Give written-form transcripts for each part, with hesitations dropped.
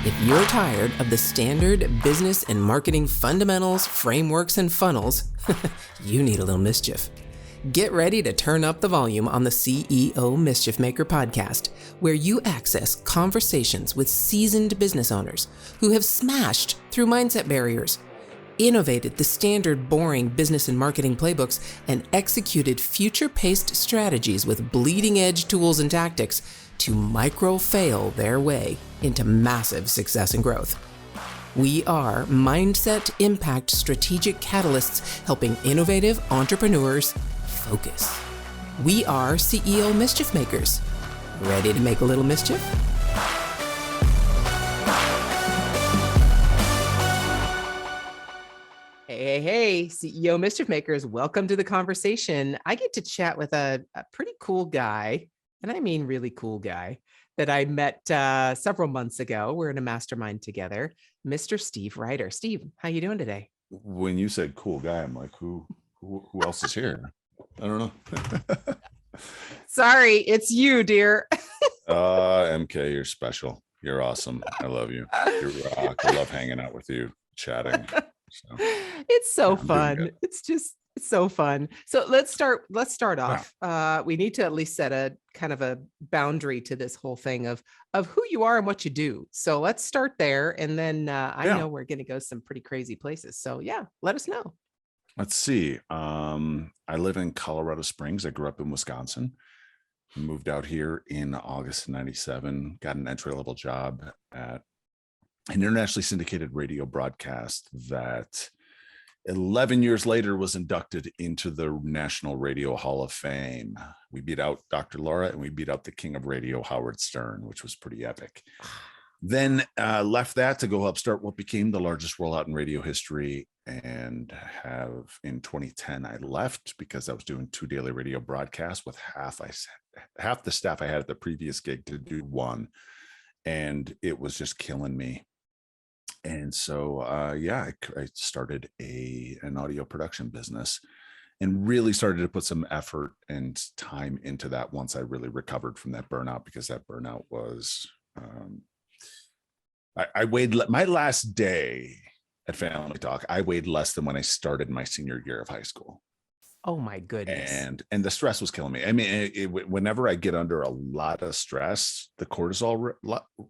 If you're tired of the standard business and marketing fundamentals, frameworks, and funnels, you need a little mischief. Get ready to turn up the volume on the CEO Mischief Maker podcast, where you access conversations with seasoned business owners who have smashed through mindset barriers, innovated the standard boring business and marketing playbooks, and executed future-paced strategies with bleeding-edge tools and tactics to micro-fail their way into massive success and growth. We are Mindset Impact Strategic Catalysts helping innovative entrepreneurs focus. We are CEO Mischief Makers. Ready to make a little mischief? Hey, CEO Mischief Makers, welcome to the conversation. I get to chat with a pretty cool guy, and I mean really cool guy, that I met several months ago. We're in a mastermind together, Mr. Steve Reiter. Steve, how you doing today? When you said cool guy, I'm like, who else is here? I don't know. Sorry, it's you, dear. MK, you're special. You're awesome. I love you. You rock. I love hanging out with you, chatting. So, it's so fun. It's so fun. So let's start off. We need to at least set a kind of a boundary to this whole thing of who you are and what you do. So let's start there. And then I know we're going to go some pretty crazy places. So yeah, let us know. Let's see. I live in Colorado Springs. I grew up in Wisconsin. Moved out here in August of 97, got an entry-level job at an internationally syndicated radio broadcast that 11 years later was inducted into the National Radio Hall of Fame. We beat out Dr. Laura and we beat out the king of radio, Howard Stern, which was pretty epic. Then left that to go help start what became the largest rollout in radio history, and have in 2010 I left because I was doing 2 daily radio broadcasts with half the staff I had at the previous gig to do one, and it was just killing me. And so I started an audio production business and really started to put some effort and time into that once I really recovered from that burnout, because that burnout was I weighed my last day at Family Talk. I weighed less than when I started my senior year of high school. Oh my goodness. And the stress was killing me. I mean, whenever I get under a lot of stress, the cortisol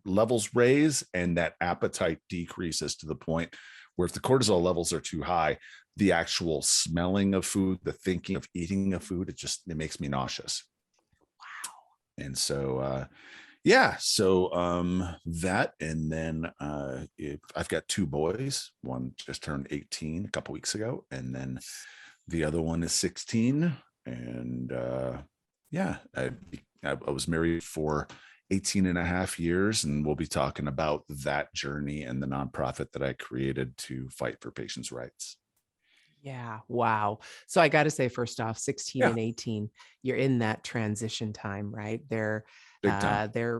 levels raise and that appetite decreases to the point where if the cortisol levels are too high, the actual smelling of food, the thinking of eating of food, it makes me nauseous. Wow. And so, that, and then I've got 2 boys. One just turned 18 a couple weeks ago, and then the other one is 16. And I was married for 18 and a half years, and we'll be talking about that journey and the nonprofit that I created to fight for patients' rights. Yeah. Wow. So I got to say, first off, 16 and 18, you're in that transition time, right? They're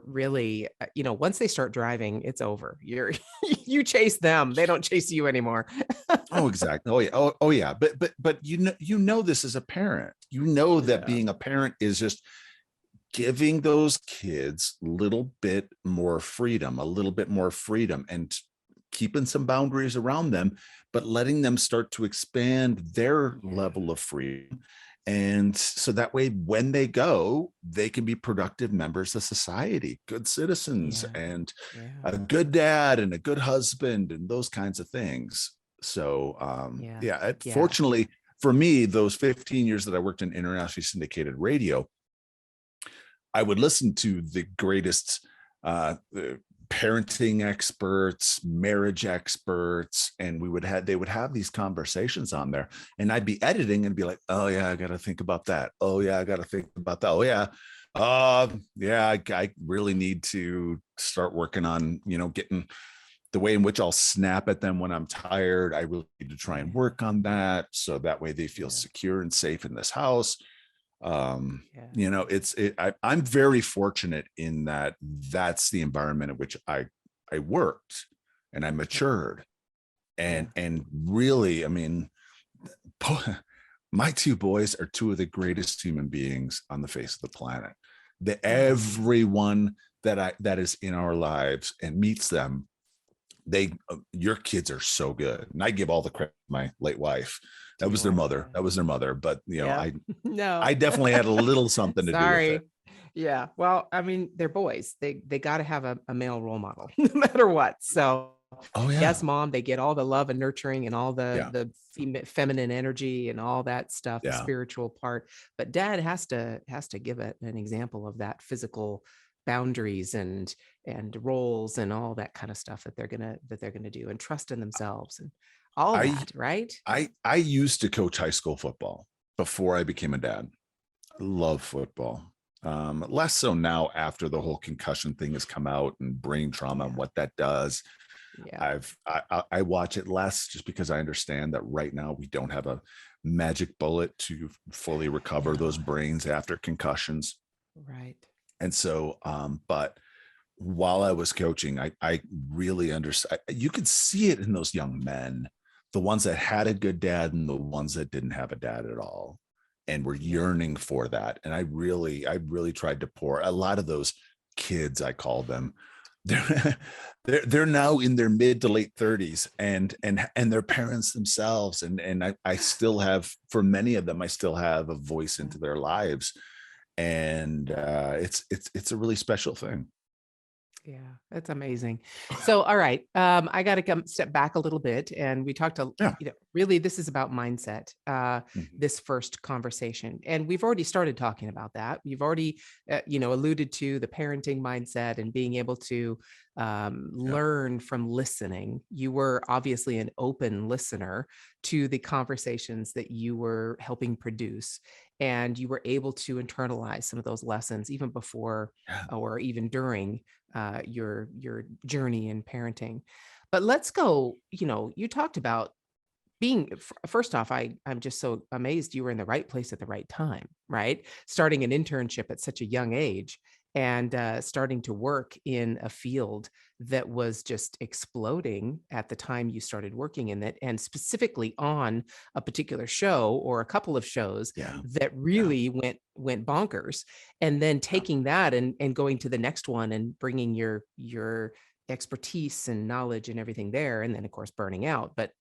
really, once they start driving, it's over. You chase them. They don't chase you anymore. Oh, exactly. Oh, yeah. But you know, this as a parent, that being a parent is just giving those kids a little bit more freedom, and keeping some boundaries around them, but letting them start to expand their level of freedom. And so that way, when they go, they can be productive members of society, good citizens, and a good dad and a good husband and those kinds of things. So, fortunately for me, those 15 years that I worked in internationally syndicated radio, I would listen to the greatest parenting experts, marriage experts, and they would have these conversations on there, and I'd be editing and be like, oh yeah, I got to think about that. Oh yeah, I got to think about that. Oh yeah. I really need to start working on, getting the way in which I'll snap at them when I'm tired. I really need to try and work on that, so that way they feel secure and safe in this house. I'm very fortunate in that that's the environment in which I worked, and I matured, and really, I mean, my 2 boys are 2 of the greatest human beings on the face of the planet. Everyone that is in our lives and meets them your kids are so good. And I give all the credit to my late wife. That was their Sure. mother. That was their mother. But, Yeah. No. I definitely had a little something to do with it. Sorry. Yeah. Well, I mean, they're boys. They got to have a male role model no matter what. So Oh yeah. yes, mom, they get all the love and nurturing and all Yeah. the feminine energy and all that stuff, the Yeah. spiritual part. But dad has to give it an example of that physical boundaries and roles and all that kind of stuff that they're gonna do, and trust in themselves and all that, right? I used to coach high school football before I became a dad. Love football. Less so now after the whole concussion thing has come out and brain trauma and what that does. Yeah. I watch it less just because I understand that right now we don't have a magic bullet to fully recover those brains after concussions. Right. And so, but while I was coaching, I really understand. You could see it in those young men, the ones that had a good dad and the ones that didn't have a dad at all, and were yearning for that. And I really tried to pour a lot of those kids, I call them. They're now in their mid to late 30s and their parents themselves. And I still have, for many of them, I still have a voice into their lives. And it's a really special thing. Yeah, that's amazing. So, all right, I got to step back a little bit, and we talked really, this is about mindset. This first conversation, and we've already started talking about that. You've already, alluded to the parenting mindset and being able to learn from listening. You were obviously an open listener to the conversations that you were helping produce, and you were able to internalize some of those lessons even before or even during your journey in parenting. But let's go, you talked about being, first off, I'm just so amazed you were in the right place at the right time, right? Starting an internship at such a young age and starting to work in a field that was just exploding at the time you started working in it, and specifically on a particular show or a couple of shows that really went bonkers, and then taking that and going to the next one and bringing your expertise and knowledge and everything there, and then of course burning out. But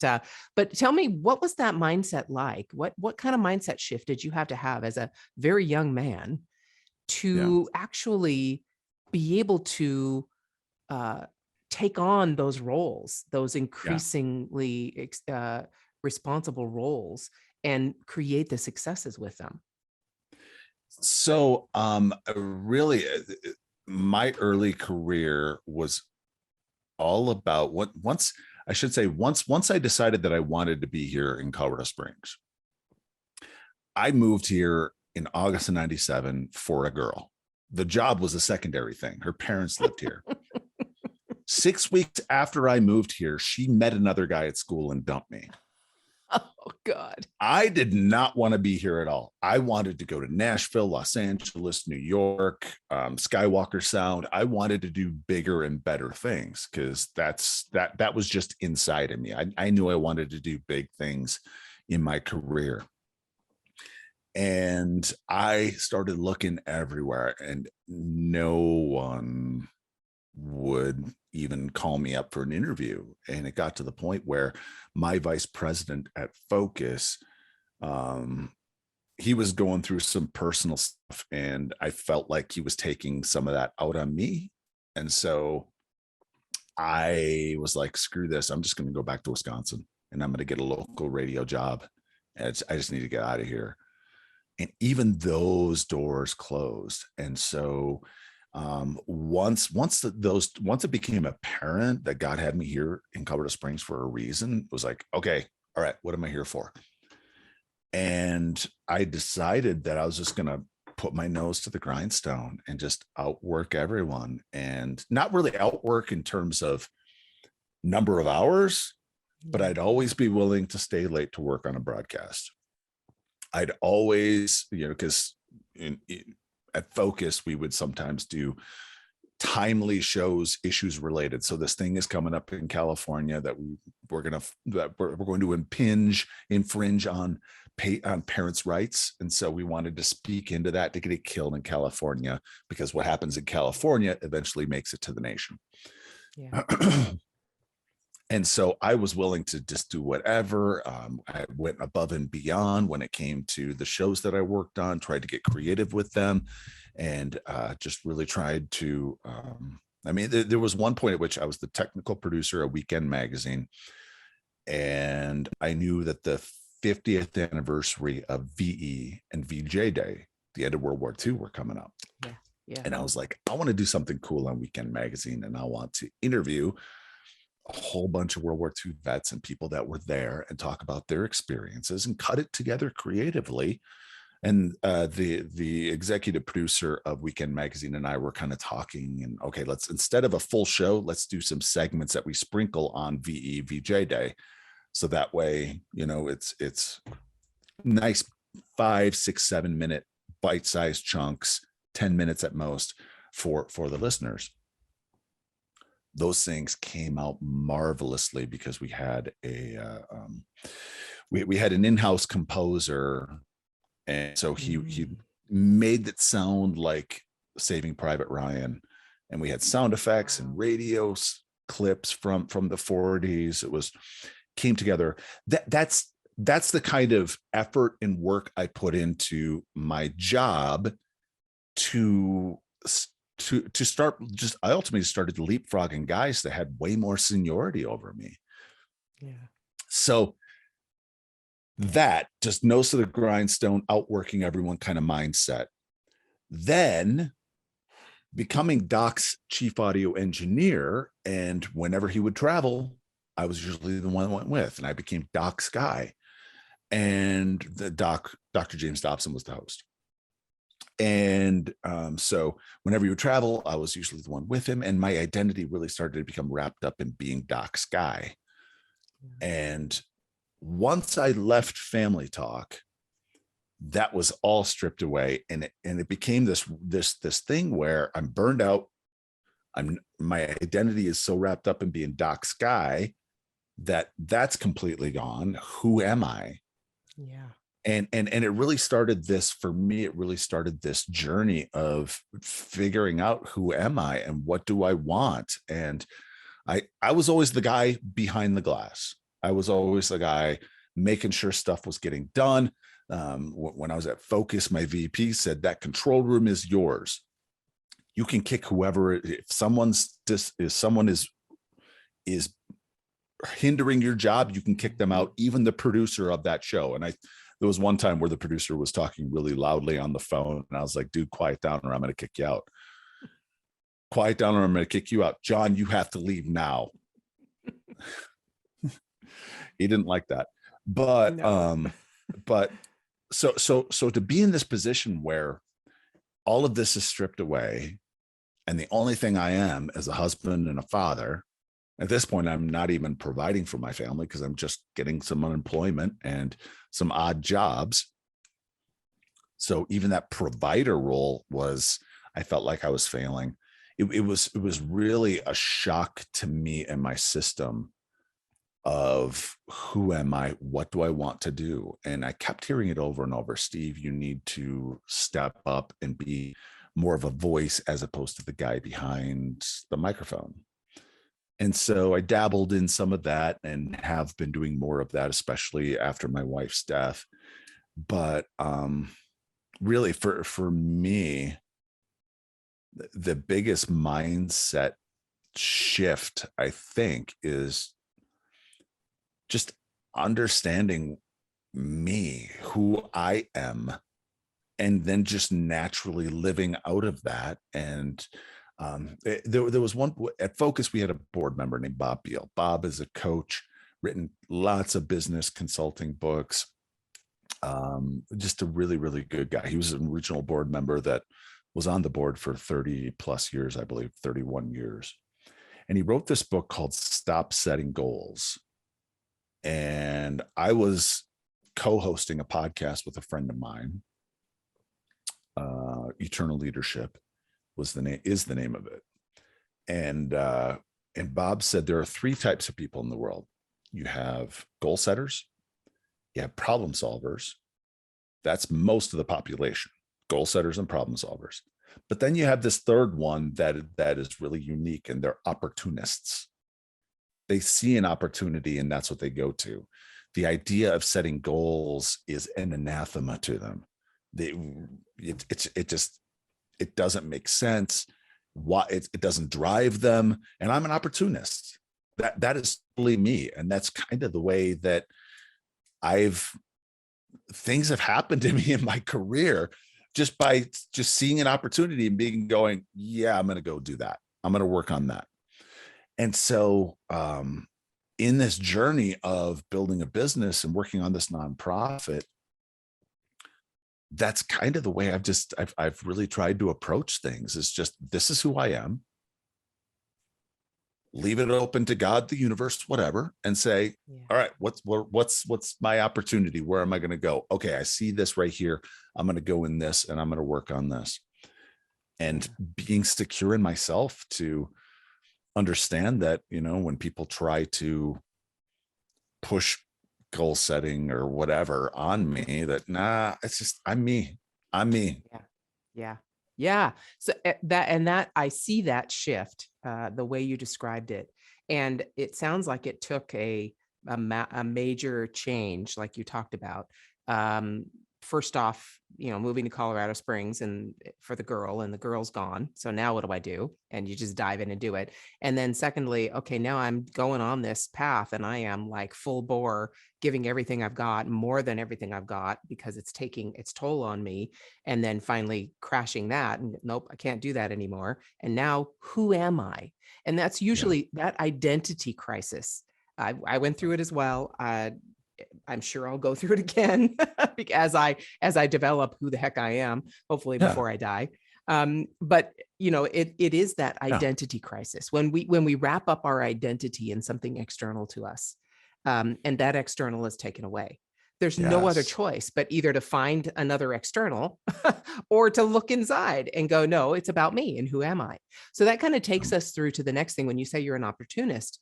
tell me, what was that mindset like? What kind of mindset shift did you have to have as a very young man to actually be able to take on those roles, those increasingly responsible roles, and create the successes with them? So really, my early career was all about once I decided that I wanted to be here in Colorado Springs, I moved here in August of 97 for a girl. The job was a secondary thing. Her parents lived here. 6 weeks after I moved here, she met another guy at school and dumped me. Oh, God. I did not want to be here at all. I wanted to go to Nashville, Los Angeles, New York, Skywalker Sound. I wanted to do bigger and better things because that was just inside of me. I knew I wanted to do big things in my career. And I started looking everywhere, and no one would even call me up for an interview. And it got to the point where my vice president at Focus, he was going through some personal stuff, and I felt like he was taking some of that out on me. And so I was like, screw this. I'm just going to go back to Wisconsin, and I'm going to get a local radio job. And I just need to get out of here. And even those doors closed. And so once it became apparent that God had me here in Colorado Springs for a reason, it was like, okay, all right, what am I here for? And I decided that I was just going to put my nose to the grindstone and just outwork everyone, and not really outwork in terms of number of hours, but I'd always be willing to stay late to work on a broadcast. I'd always, because at Focus, we would sometimes do timely shows, issues related. So this thing is coming up in California that we're going to infringe on parents' rights. And so we wanted to speak into that to get it killed in California, because what happens in California eventually makes it to the nation. Yeah. And so I was willing to just do whatever. I went above and beyond when it came to the shows that I worked on, tried to get creative with them, and just really tried to. I mean, there was one point at which I was the technical producer of Weekend Magazine, and I knew that the 50th anniversary of VE and VJ Day, the end of World War II, were coming up. Yeah. Yeah. And I was like, I want to do something cool on Weekend Magazine, and I want to interview a whole bunch of World War II vets and people that were there and talk about their experiences and cut it together creatively. And the executive producer of Weekend Magazine and I were kind of talking, and okay, let's, instead of a full show, let's do some segments that we sprinkle on VE VJ Day. So that way, you know, it's nice 5, 6, 7 minute bite-sized chunks, 10 minutes at most for the listeners. Those things came out marvelously because we had we had an in-house composer, and so he made it sound like Saving Private Ryan, and we had sound effects and radio clips from the 40s. It was came together. That's the kind of effort and work I put into my job to start. Just, I ultimately started leapfrogging guys that had way more seniority over me. Yeah. So that just nose to the grindstone, outworking everyone kind of mindset. Then becoming Doc's chief audio engineer, and whenever he would travel, I was usually the one I went with, and I became Doc's guy. And the Dr. James Dobson, was the host. And so whenever he would travel, I was usually the one with him, and my identity really started to become wrapped up in being Doc's guy. And once I left Family Talk, that was all stripped away, and it became this thing where I'm burned out. My identity is so wrapped up in being Doc's guy that's completely gone. Who am I? Yeah. And it really started this, for me, it really started this journey of figuring out who am I and what do I want. And I was always the guy behind the glass. I was always the guy making sure stuff was getting done. When I was at Focus, my VP said, that control room is yours. You can kick whoever. If someone is hindering your job, you can kick them out, even the producer of that show. And there was one time where the producer was talking really loudly on the phone, and I was like, dude, quiet down or I'm going to kick you out. Quiet down or I'm going to kick you out. John, you have to leave now. He didn't like that. But no. But so to be in this position where all of this is stripped away, and the only thing I am as a husband and a father, at this point, I'm not even providing for my family because I'm just getting some unemployment and some odd jobs. So even that provider role I felt like I was failing. It was really a shock to me and my system of who am I? What do I want to do? And I kept hearing it over and over. Steve, you need to step up and be more of a voice as opposed to the guy behind the microphone. And so I dabbled in some of that and have been doing more of that, especially after my wife's death. But really, for me, the biggest mindset shift, I think, is just understanding me, who I am, and then just naturally living out of that. And there was one at Focus, we had a board member named Bob Beal. Bob is a coach, written lots of business consulting books. Just a really, really good guy. He was an original board member that was on the board for 30 plus years, I believe, 31 years. And he wrote this book called Stop Setting Goals. And I was co-hosting a podcast with a friend of mine. Eternal Leadership is the name of it. And Bob said there are 3 types of people in the world. You have goal setters, you have problem solvers. That's most of the population, goal setters and problem solvers. But then you have this third one that is really unique, and they're opportunists. They see an opportunity and that's what they go to. The idea of setting goals is an anathema to them. It doesn't make sense. Why it doesn't drive them. And I'm an opportunist. That is really me. And that's kind of the way that things have happened to me in my career, just by just seeing an opportunity and going, yeah, I'm going to go do that. I'm going to work on that. And so in this journey of building a business and working on this nonprofit, that's kind of the way I've really tried to approach things. Is just, this is who I am. Leave it open to God, the universe, whatever, and say, all right, what's my opportunity? Where am I going to go? Okay, I see this right here. I'm going to go in this and I'm going to work on this. And being secure in myself to understand that, when people try to push goal setting or whatever on me, that it's just, I'm me. Yeah. So that I see that shift, the way you described it. And it sounds like it took a major change, like you talked about. First off, moving to Colorado Springs and for the girl, and the girl's gone. So now what do I do? And you just dive in and do it. And then secondly, okay, now I'm going on this path and I am like full bore, giving everything I've got, more than everything I've got, because it's taking its toll on me. And then finally crashing that, and nope, I can't do that anymore. And now who am I? And that's usually that identity crisis. I went through it as well. I'm sure I'll go through it again as I develop who the heck I am, hopefully before I die. But it is that identity crisis when we wrap up our identity in something external to us, and that external is taken away. There's no other choice but either to find another external or to look inside and go, no, it's about me and who am I? So that kind of takes us through to the next thing. When you say you're an opportunist,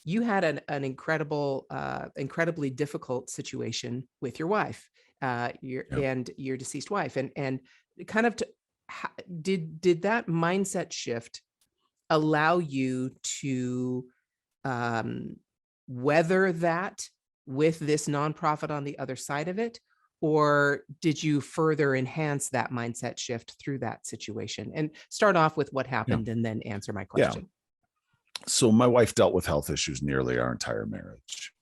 you had an incredibly difficult situation with your wife, and your deceased wife, and kind of did that mindset shift allow you to weather that with this nonprofit on the other side of it, or did you further enhance that mindset shift through that situation? And start off with what happened, and then answer my question. So my wife dealt with health issues nearly our entire marriage.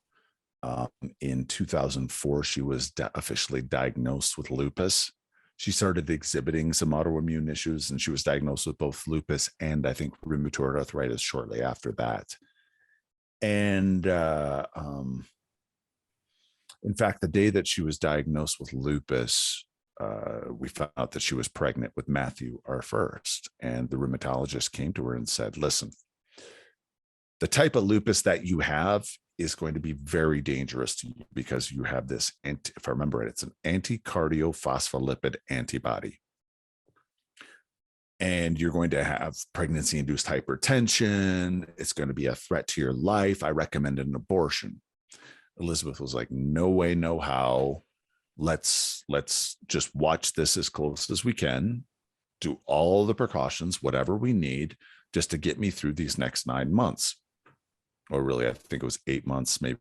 In 2004, she was officially diagnosed with lupus. She started exhibiting some autoimmune issues, and she was diagnosed with both lupus and I think rheumatoid arthritis shortly after that. And in fact, the day that she was diagnosed with lupus, we found out that she was pregnant with Matthew, our first. And the rheumatologist came to her and said, listen, the type of lupus that you have is going to be very dangerous to you because you have this, if I remember it, it's an anti-cardiophospholipid antibody. And you're going to have pregnancy-induced hypertension. It's going to be a threat to your life. I recommend an abortion. Elizabeth was like, no way, no how. Let's just watch this as close as we can, do all the precautions, whatever we need, just to get me through these next 9 months. Or really, I think it was 8 months, maybe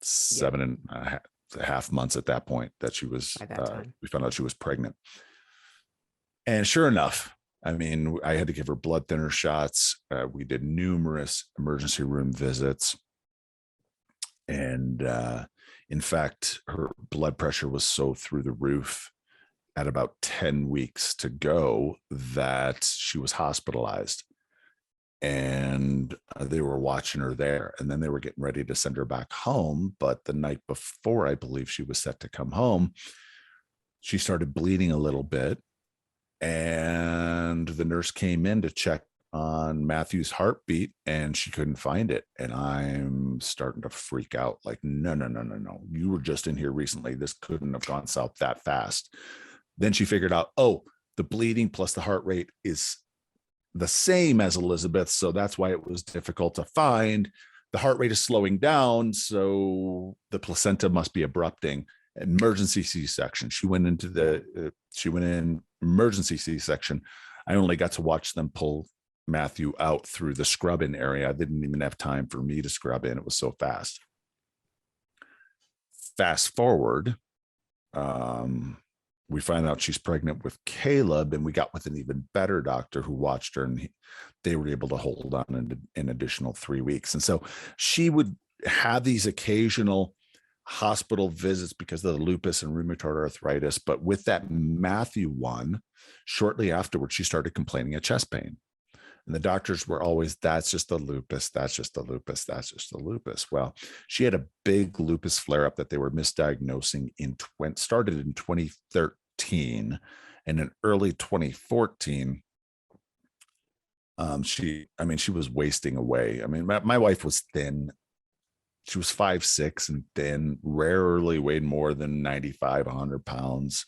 7.5 months at that point that she was, we found out she was pregnant. And sure enough, I mean, I had to give her blood thinner shots. We did numerous emergency room visits. And in fact, her blood pressure was so through the roof at about 10 weeks to go that she was hospitalized. And they were watching her there, and then they were getting ready to send her back home. But the night before, I believe she was set to come home, she started bleeding a little bit, and the nurse came in to check on Matthew's heartbeat, and she couldn't find it. And I'm starting to freak out, like, no, you were just in here recently. This couldn't have gone south that fast. Then she figured out, oh, the bleeding plus the heart rate is the same as Elizabeth, so that's why it was difficult to find. The heart rate is slowing down, so the placenta must be abrupting. Emergency C-section. She went in emergency C-section. I only got to watch them pull Matthew out through the scrub-in area. I didn't even have time for me to scrub in. It was so fast. Fast forward, we find out she's pregnant with Caleb, and we got with an even better doctor who watched her, and they were able to hold on an additional 3 weeks. And so she would have these occasional hospital visits because of the lupus and rheumatoid arthritis. But with that Matthew one, shortly afterwards, she started complaining of chest pain. And the doctors were always, that's just the lupus, that's just the lupus, that's just the lupus. Well, she had a big lupus flare up that they were misdiagnosing started in 2013. And in early 2014, she was wasting away. I mean, my wife was thin. She was 5'6" and thin, rarely weighed more than 95, 100 pounds.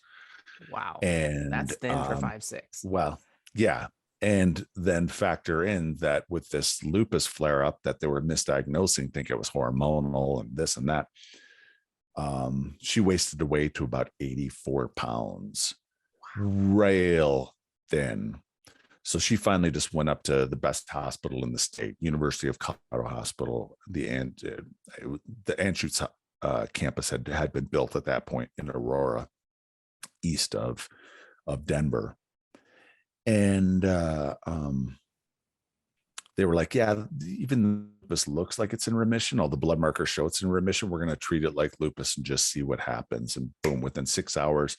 Wow. And that's thin for 5'6". Well, yeah. And then factor in that with this lupus flare up that they were misdiagnosing, think it was hormonal and this and that. She wasted away to about 84 pounds, rail thin. So she finally just went up to the best hospital in the state, University of Colorado Hospital. The Anschutz campus had been built at that point in Aurora, east of Denver. And they were like, yeah, even this looks like it's in remission. All the blood markers show it's in remission. We're going to treat it like lupus and just see what happens. And boom, within 6 hours,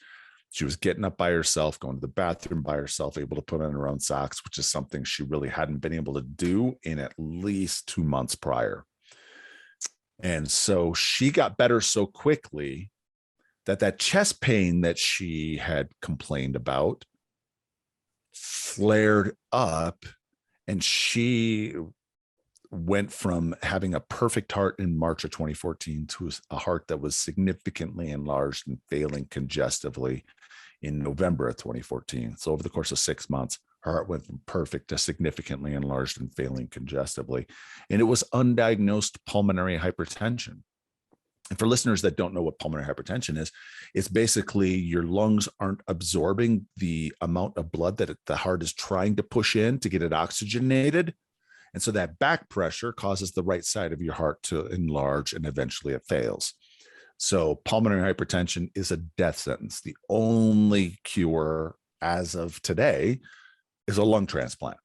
she was getting up by herself, going to the bathroom by herself, able to put on her own socks, which is something she really hadn't been able to do in at least 2 months prior. And so she got better so quickly that chest pain that she had complained about flared up, and she went from having a perfect heart in March of 2014 to a heart that was significantly enlarged and failing congestively in November of 2014. So over the course of 6 months, her heart went from perfect to significantly enlarged and failing congestively. And it was undiagnosed pulmonary hypertension. And for listeners that don't know what pulmonary hypertension is, it's basically your lungs aren't absorbing the amount of blood that the heart is trying to push in to get it oxygenated. And so that back pressure causes the right side of your heart to enlarge, and eventually it fails. So pulmonary hypertension is a death sentence. The only cure as of today is a lung transplant.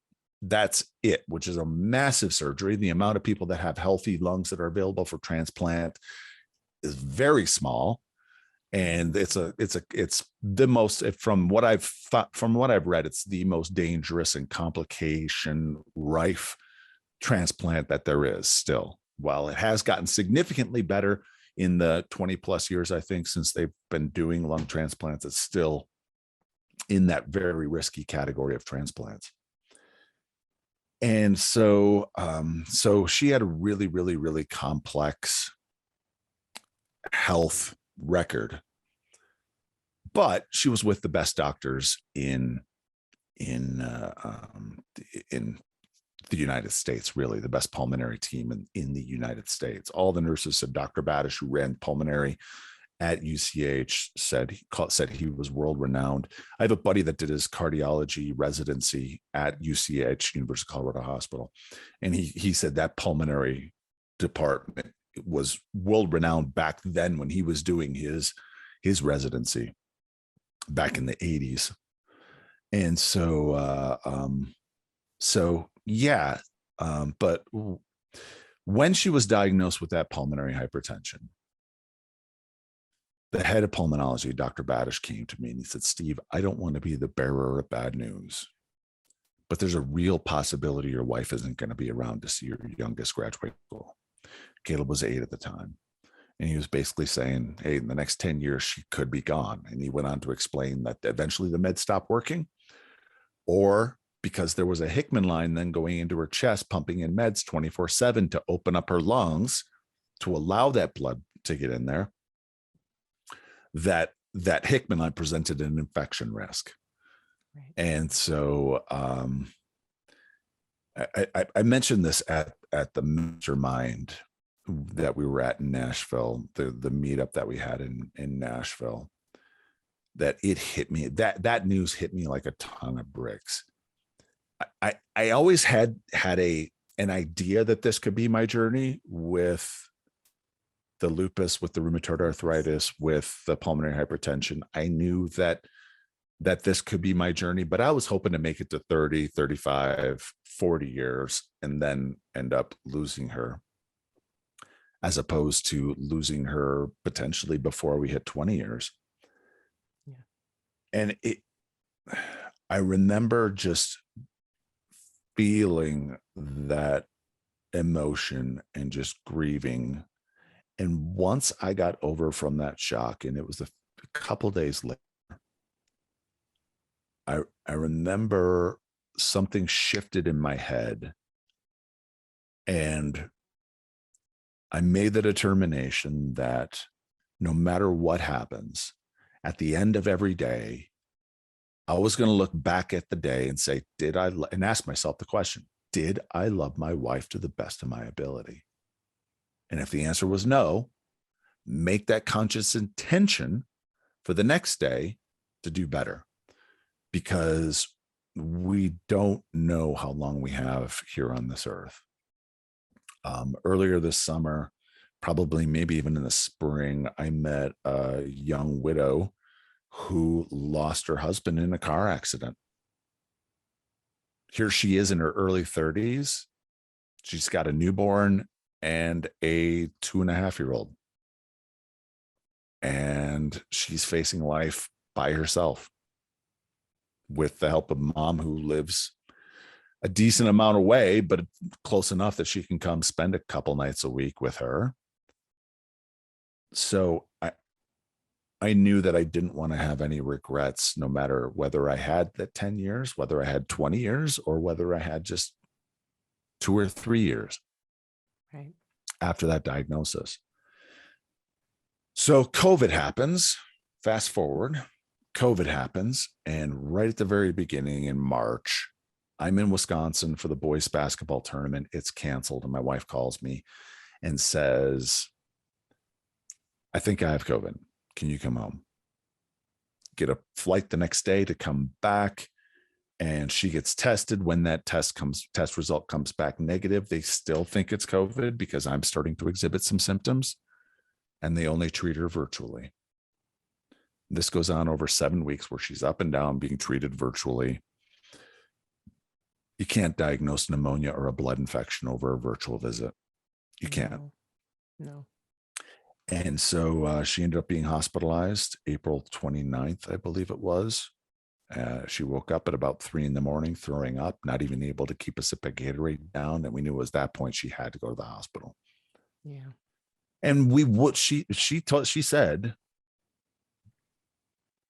That's it, which is a massive surgery. The amount of people that have healthy lungs that are available for transplant is very small, and it's the most, from what I've read, it's the most dangerous and complication rife transplant that there is still. While it has gotten significantly better in the 20 plus years, I think, since they've been doing lung transplants, it's still in that very risky category of transplants. And so she had a really, really, really complex health record, but she was with the best doctors in the United States, really the best pulmonary team in the United States. All the nurses said Dr. Badish, who ran pulmonary at UCH, said he was world renowned. I have a buddy that did his cardiology residency at UCH, University of Colorado Hospital, and he said that pulmonary department was world renowned back then when he was doing his residency back in the 80s. And but when she was diagnosed with that pulmonary hypertension, the head of pulmonology, Dr. Badish, came to me and he said, Steve, I don't want to be the bearer of bad news, but there's a real possibility your wife isn't going to be around to see your youngest graduate school. Caleb was 8 at the time. And he was basically saying, hey, in the next 10 years, she could be gone. And he went on to explain that eventually the meds stopped working, or because there was a Hickman line then going into her chest, pumping in meds 24/7 to open up her lungs to allow that blood to get in there, that Hickman line presented an infection risk. Right. And so I mentioned this at the mastermind that we were at in Nashville, the meetup that we had in Nashville, that it hit me, that news hit me like a ton of bricks. I always had an idea that this could be my journey with the lupus, with the rheumatoid arthritis, with the pulmonary hypertension. I knew that this could be my journey, but I was hoping to make it to 30, 35, 40 years and then end up losing her, as opposed to losing her potentially before we hit 20 years. Yeah. And I remember just feeling that emotion and just grieving. And once I got over from that shock, and it was a couple days later, I remember something shifted in my head, and I made the determination that no matter what happens, at the end of every day, I was going to look back at the day and say, and ask myself the question, did I love my wife to the best of my ability? And if the answer was no, make that conscious intention for the next day to do better, because we don't know how long we have here on this earth. Earlier this summer, probably maybe even in the spring, I met a young widow who lost her husband in a car accident. Here she is in her early 30s. She's got a newborn and a 2.5-year-old. And she's facing life by herself with the help of mom, who lives a decent amount away, but close enough that she can come spend a couple nights a week with her. So I knew that I didn't want to have any regrets, no matter whether I had that 10 years, whether I had 20 years, or whether I had just 2 or 3 years Right. after that diagnosis. So COVID happens. Fast forward, COVID happens. And right at the very beginning in March, I'm in Wisconsin for the boys basketball tournament. It's canceled. And my wife calls me and says, I think I have COVID. Can you come home? Get a flight the next day to come back. And she gets tested. When that test result comes back negative, they still think it's COVID because I'm starting to exhibit some symptoms, and they only treat her virtually. This goes on over 7 weeks, where she's up and down being treated virtually. You can't diagnose pneumonia or a blood infection over a virtual visit. You can't. No. And so she ended up being hospitalized April 29th, I believe it was. She woke up at about 3 a.m, throwing up, not even able to keep a sip of Gatorade down. And we knew it was that point she had to go to the hospital. Yeah. And she said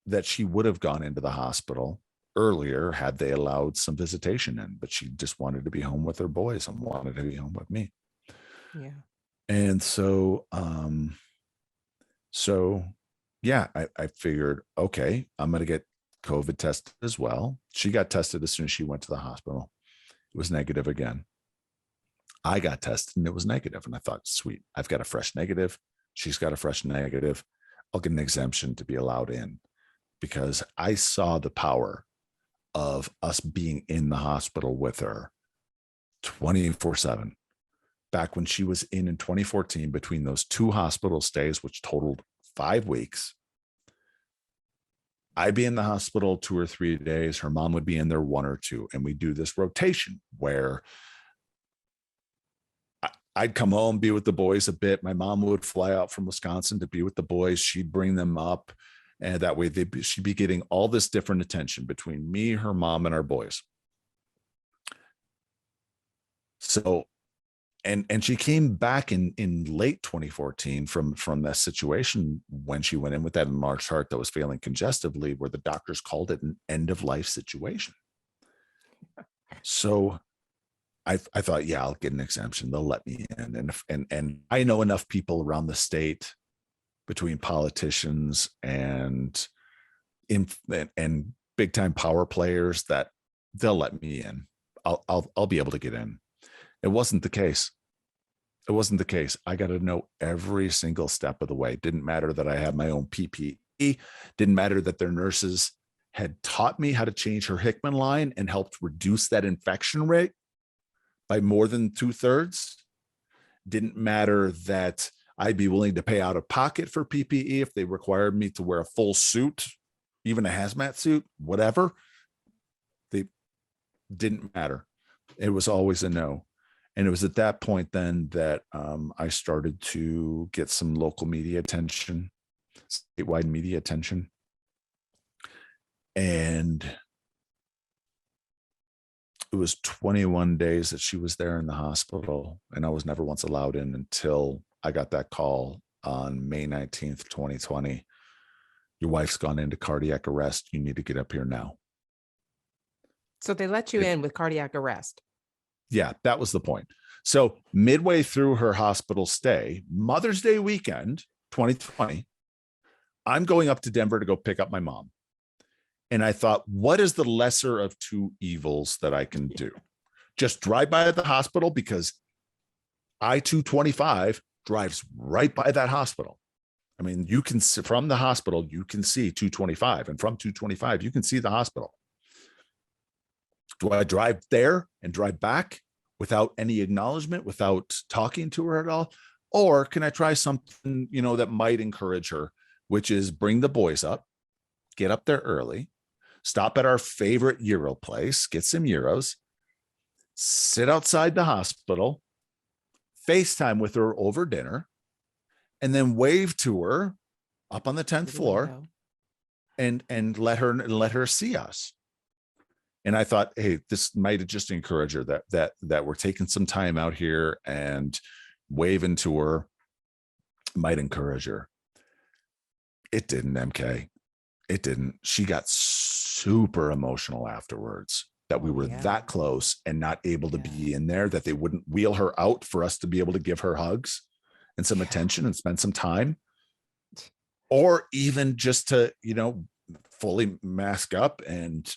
that she would have gone into the hospital earlier had they allowed some visitation in, but she just wanted to be home with her boys and wanted to be home with me. Yeah. And so, yeah, I figured, okay, I'm going to get COVID tested as well. She got tested as soon as she went to the hospital. It was negative again. I got tested and it was negative. And I thought, sweet, I've got a fresh negative. She's got a fresh negative. I'll get an exemption to be allowed in, because I saw the power of us being in the hospital with her 24/7. Back when she was in 2014, between those 2 hospital stays, which totaled 5 weeks, I'd be in the hospital 2 or 3 days. Her mom would be in there 1 or 2. And we do this rotation where I'd come home, be with the boys a bit. My mom would fly out from Wisconsin to be with the boys. She'd bring them up. And that way she'd be getting all this different attention between me, her mom, and our boys. So, and she came back in late 2014 from that situation when she went in with that enlarged heart that was failing congestively, where the doctors called it an end of life situation. So I thought, yeah, I'll get an exemption. They'll let me in. And I know enough people around the state, between politicians and big time power players, that they'll let me in. I'll be able to get in. It wasn't the case. It wasn't the case. I got to know every single step of the way. Didn't matter that I had my own PPE. Didn't matter that their nurses had taught me how to change her Hickman line and helped reduce that infection rate by more than 2/3. Didn't matter that I'd be willing to pay out of pocket for PPE if they required me to wear a full suit, even a hazmat suit, whatever. They didn't matter. It was always a no. And it was at that point then that I started to get some local media attention, statewide media attention. And it was 21 days that she was there in the hospital, and I was never once allowed in until I got that call on May 19th, 2020. Your wife's gone into cardiac arrest. You need to get up here now. So they let you in with cardiac arrest. Yeah, that was the point. So midway through her hospital stay, Mother's Day weekend, 2020, I'm going up to Denver to go pick up my mom. And I thought, what is the lesser of two evils that I can do? Just drive by the hospital, because I-225 drives right by that hospital. I mean, you can see from the hospital, you can see 225, and from 225, you can see the hospital. Do I drive there and drive back without any acknowledgement, without talking to her at all? Or can I try something, that might encourage her, which is bring the boys up, get up there early, stop at our favorite Euro place, get some Euros, sit outside the hospital, FaceTime with her over dinner, and then wave to her up on the 10th floor and let her see us. And I thought, hey, this might just encourage her that we're taking some time out here, and waving to her might encourage her. It didn't, MK. It didn't. She got super emotional afterwards that we were that close and not able to be in there, that they wouldn't wheel her out for us to be able to give her hugs and some attention and spend some time, or even just to, fully mask up and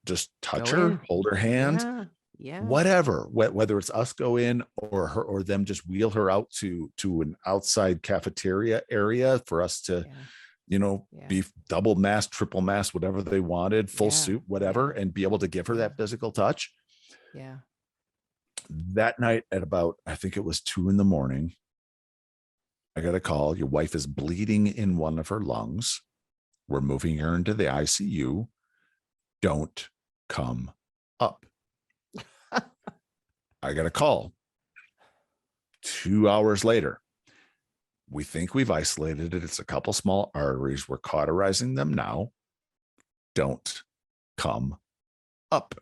just touch her, hold her hand, whatever, whether it's us go in or her, or them just wheel her out to an outside cafeteria area for us to, be double mask, triple mask, whatever they wanted, full suit, whatever, and be able to give her that physical touch. Yeah. That night at about, I think it was 2 a.m, I got a call. Your wife is bleeding in one of her lungs. We're moving her into the ICU. Don't come up. I got a call 2 hours later. We think we've isolated it. It's a couple small arteries. We're cauterizing them now. Don't come up.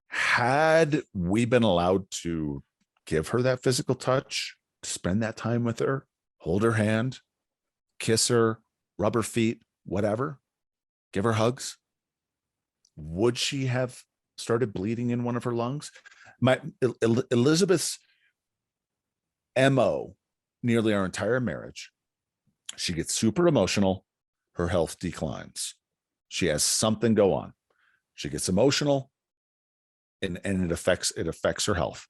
Had we been allowed to give her that physical touch, spend that time with her, hold her hand, kiss her, rub her feet, whatever, give her hugs, would she have started bleeding in one of her lungs? Elizabeth's MO, nearly our entire marriage, she gets super emotional, her health declines. She has something go on. She gets emotional, and it affects her health.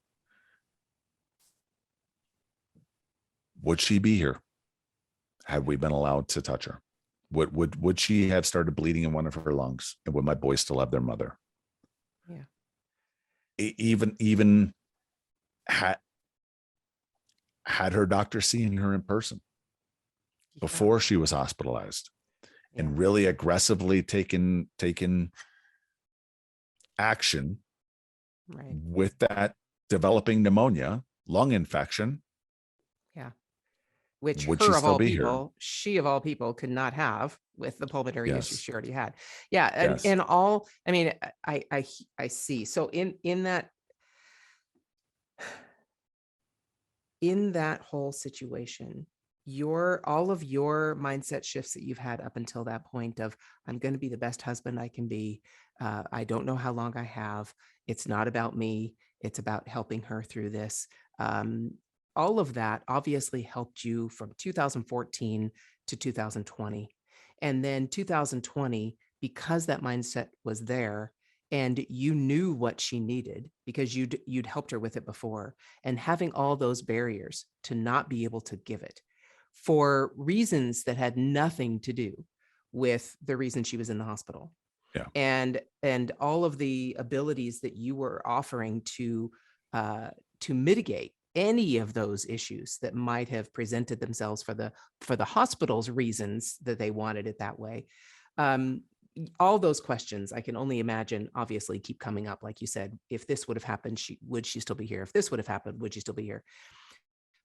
Would she be here had we been allowed to touch her? Would she have started bleeding in one of her lungs? And would my boys still have their mother? Yeah. Even had her doctor seeing her in person before she was hospitalized, and really aggressively taken action with that developing pneumonia, lung infection. Yeah. Which would her she of still all be people, here? she of all people could not have with the pulmonary issues she already had. Yeah. And, Yes. and all, I mean, I see. So in that whole situation, all of your mindset shifts that you've had up until that point of, I'm going to be the best husband I can be. I don't know how long I have. It's not about me. It's about helping her through this. All of that obviously helped you from 2014 to 2020. And then 2020, because that mindset was there and you knew what she needed because you'd helped her with it before, and having all those barriers to not be able to give it for reasons that had nothing to do with the reason she was in the hospital. Yeah. And all of the abilities that you were offering to mitigate any of those issues that might have presented themselves for the hospital's reasons that they wanted it that way. All those questions, I can only imagine, obviously keep coming up. Like you said, if this would have happened, would she still be here? If this would have happened, would she still be here?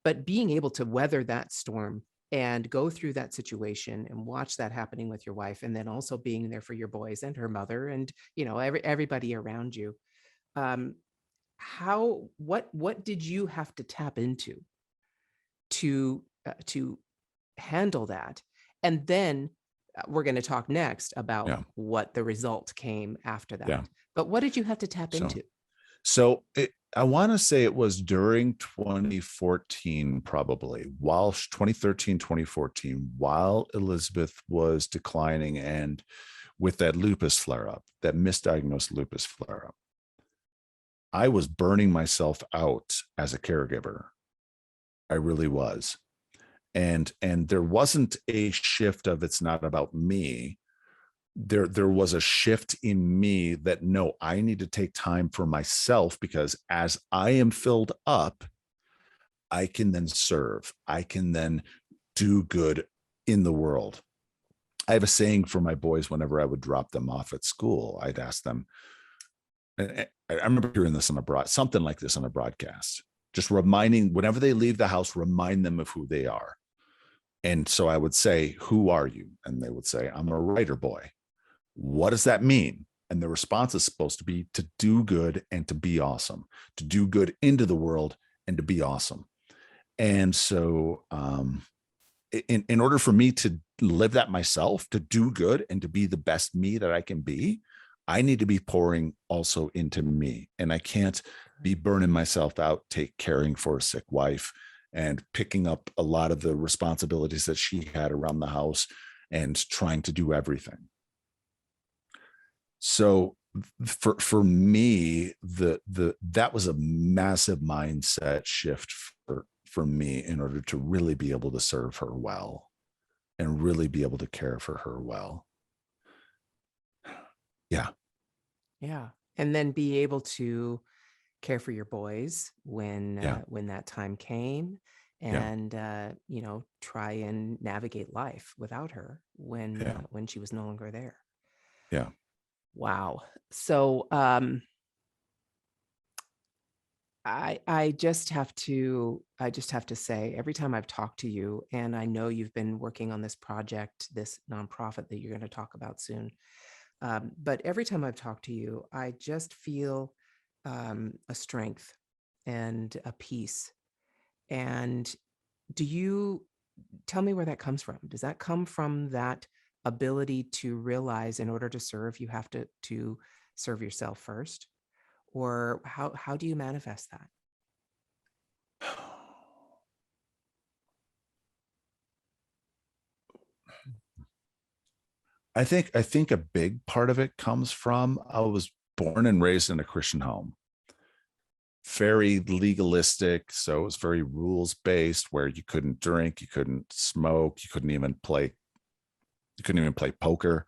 But being able to weather that storm and go through that situation and watch that happening with your wife, and then also being there for your boys and her mother and, everybody around you. What did you have to tap into to handle that? And then we're going to talk next about what the result came after that. Yeah. But what did you have to tap into? So I want to say it was during 2014, probably, while 2013, 2014, while Elizabeth was declining and with that lupus flare-up, that misdiagnosed lupus flare-up, I was burning myself out as a caregiver. I really was. And there wasn't a shift of it's not about me. There was a shift in me that, no, I need to take time for myself, because as I am filled up, I can then serve. I can then do good in the world. I have a saying for my boys whenever I would drop them off at school. I'd ask them, I remember hearing this on something like this on a broadcast, just reminding, whenever they leave the house, remind them of who they are. And so I would say, who are you? And they would say, I'm a writer boy. What does that mean? And the response is supposed to be to do good and to be awesome, to do good into the world and to be awesome. And so in order for me to live that myself, to do good and to be the best me that I can be, I need to be pouring also into me. And I can't be burning myself out, caring for a sick wife and picking up a lot of the responsibilities that she had around the house and trying to do everything. So for me, that was a massive mindset shift for me in order to really be able to serve her well and really be able to care for her well. Yeah. Yeah. And then be able to care for your boys when that time came, and try and navigate life without her when she was no longer there. Yeah. Wow. So I just have to say, every time I've talked to you, and I know you've been working on this project, this nonprofit that you're going to talk about soon, but every time I've talked to you, I just feel a strength and a peace. And do you tell me where that comes from? Does that come from that ability to realize, in order to serve, you have to serve yourself first? Or how do you manifest that? I think a big part of it comes from, I was born and raised in a Christian home, very legalistic. So it was very rules based, where you couldn't drink, you couldn't smoke, you couldn't even play poker.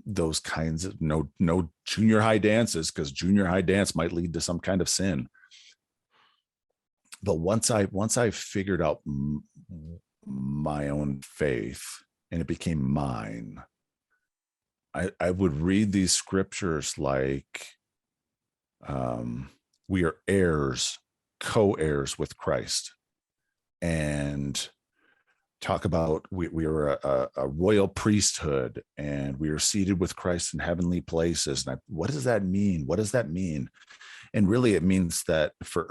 Those kinds of no junior high dances, because junior high dance might lead to some kind of sin. But once I figured out my own faith and it became mine, I would read these scriptures like, we are heirs, co-heirs with Christ, and talk about we are a royal priesthood, and we are seated with Christ in heavenly places. And what does that mean? What does that mean? And really, it means that for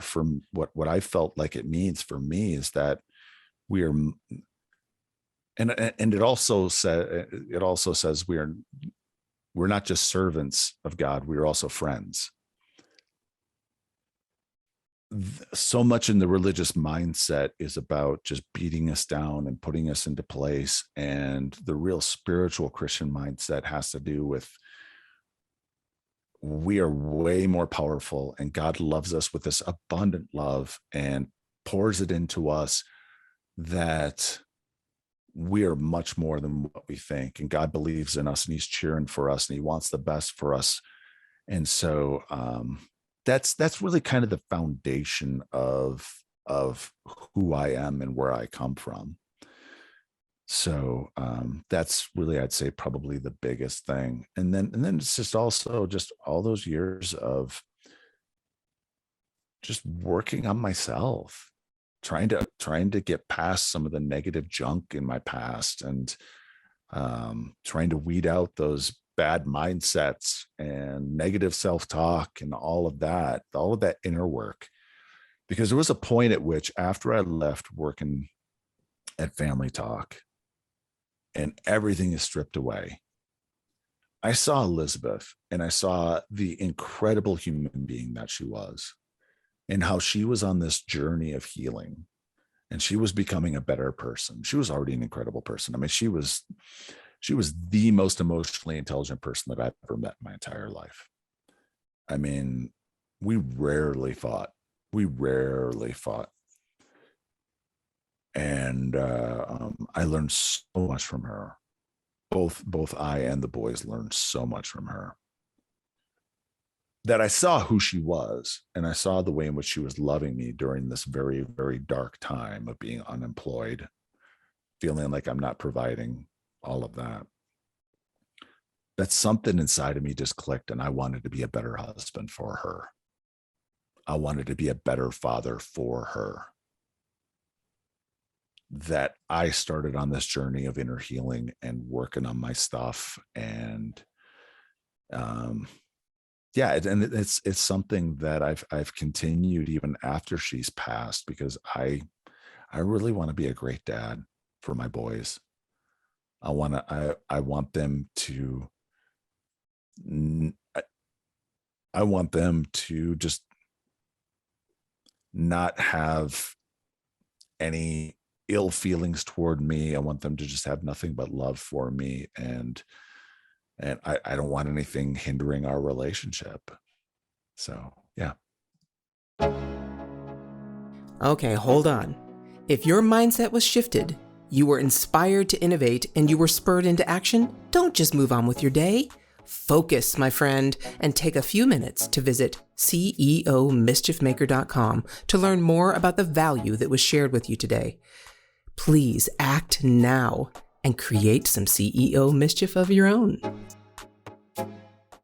what I felt like it means for me is that we are, and it also says we're not just servants of God, we are also friends. So much in the religious mindset is about just beating us down and putting us into place. And the real spiritual Christian mindset has to do with, we are way more powerful, and God loves us with this abundant love and pours it into us that we are much more than what we think, and God believes in us, and he's cheering for us, and he wants the best for us. And so that's really kind of the foundation of who I am and where I come from. So that's really, I'd say, probably the biggest thing. And then it's just also just all those years of just working on myself, trying to get past some of the negative junk in my past, and trying to weed out those bad mindsets and negative self-talk and all of that inner work. Because there was a point at which, after I left working at Family Talk and everything is stripped away, I saw Elizabeth, and I saw the incredible human being that she was, and how she was on this journey of healing, and she was becoming a better person. She was already an incredible person. I mean, she was the most emotionally intelligent person that I've ever met in my entire life. I mean, we rarely fought. And I learned so much from her. Both I and the boys learned so much from her, that I saw who she was, and I saw the way in which she was loving me during this very, very dark time of being unemployed, feeling like I'm not providing, all of that. That something inside of me just clicked, and I wanted to be a better husband for her. I wanted to be a better father for her. That I started on this journey of inner healing and working on my stuff. And yeah, and it's something that I've continued even after she's passed, because I really want to be a great dad for my boys. I want them to I want them to just not have any ill feelings toward me. I want them to just have nothing but love for me, and I don't want anything hindering our relationship. So yeah. Okay, hold on. If your mindset was shifted, you were inspired to innovate, and you were spurred into action, don't just move on with your day. Focus, my friend, and take a few minutes to visit CEOmischiefmaker.com to learn more about the value that was shared with you today. Please act now and create some CEO mischief of your own.